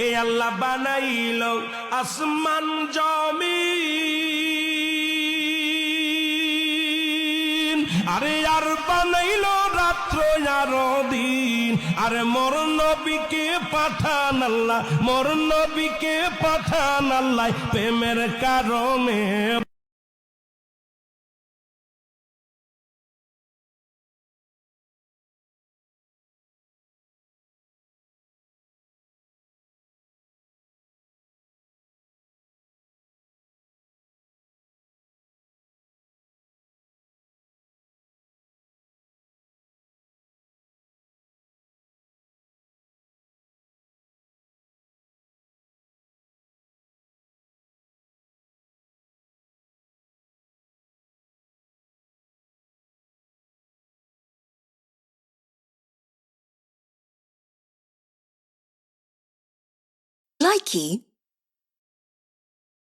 এই আল্লাহ বানাইল আসমান জমিন, আরে আর বানাইল রাত্র আর দিন। আরে মোর নবীকে পাঠান আল্লাহ, মোর নবীকে পাঠান আল্লাহ প্রেমের কারণে। Likey